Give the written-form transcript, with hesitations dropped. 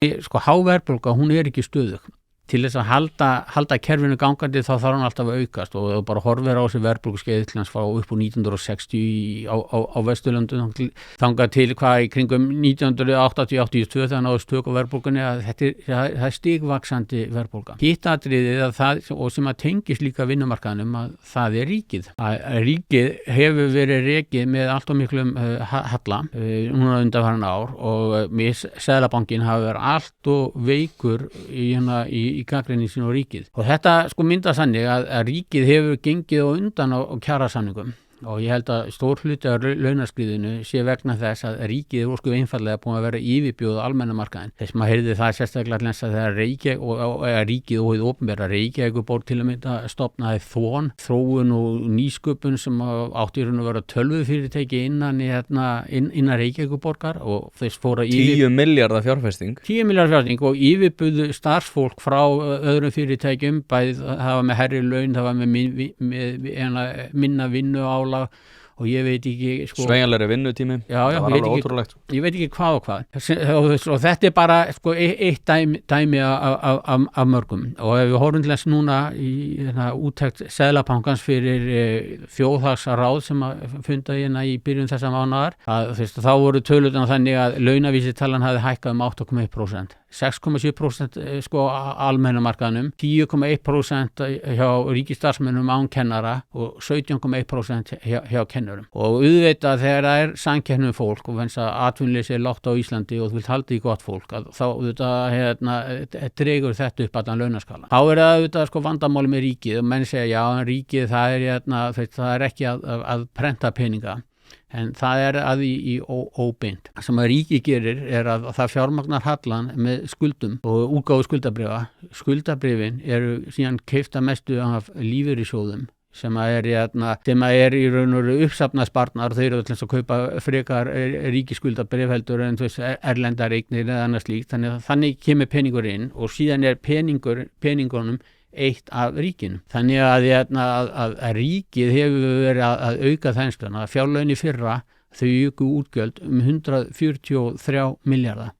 Sko háverðbólga, hún ekki stöðug. Til þess að halda kerfinu gangandi þá þarf hann alltaf að aukast og bara horfir á þessi verðbólguskeið til hans frá upp úr 1960 á Vesturlöndum þangað til hvað í kringum 1980-82 þegar náðist tök á verðbólgunni að það stigvaxandi verðbólga. Hitt atriðið að það og sem að tengist líka vinnumarkaðnum að það ríkið. Ríkið hefur verið rekið með allt og miklum halla núna undanfarin ár og Seðlabankinn hafi verið allt og veikur í gagnrýni sínu á ríkið. Og þetta sko mynda þannig að ríkið hefur gengið á undan á kjarasamningum og ég held að stór hluti af launaskriðinu sé vegna þess að ríkið sko einfallega búin að vera yfirbjóð á almenna markaðinn. Þess maður heyrði það sérstaklega lensa þegar ríkið og hið opinbera Reykjavíkurborg til að mynda stofnaði þróun og nýsköpun sem átti í raun að vera tölvufyrirtæki innan Reykjavíkurborgar og þess fóra 10 milljarða fjárfesting. 10 milljarða fjárfesting og yfirbuðu starfsfólk frá öðrum fyrirtækjum, það var með hærri laun, það var með minna vinnu á og ég veit ekki sko, sveigjanlegri vinnutími, það var alveg ótrúlegt. Ég veit ekki hvað og þetta bara sko, eitt dæmi af mörgum og ef við horfum til þess núna í úttekt Seðlabankans fyrir þjóðhagsráð sem fundaði í byrjun þessa mánaðar þá voru tölurnar þannig að launavísitalan hafði hækkað 8,1%. 6,7% sko almenna markaðnum, 10,1% hjá ríkisstarfsmönnum án kennara og 17,1% hjá kennurum. Og auðvitað þegar það samkeppni fólk og venst að atvinnuleysi lágt á Íslandi og þú vilt halda í gott fólk þá auðvitað dregur þetta upp allan launaskala. Þá það auðvitað sko vandamáli með ríkið og menn segja já, ríkið það ekki að prenta peninga. En það að í óbeint. Það sem að ríkið gerir að það fjármagnar hallan með skuldum og útgáfu skuldabréfa. Skuldabréfin síðan keypta mestu af lífeyrissjóðum sem í raun og veru uppsafnað sparnar. Þau til þess að kaupa frekar ríkisskuldabréf heldur en erlendar eignir eða annað slíkt. Þannig kemur peningur inn og síðan peningunum eitt af ríkinu. Þannig að ríkið hefur verið að auka þensluna. Fjárlögin í fyrra þau juku útgjöld 143 milljarða.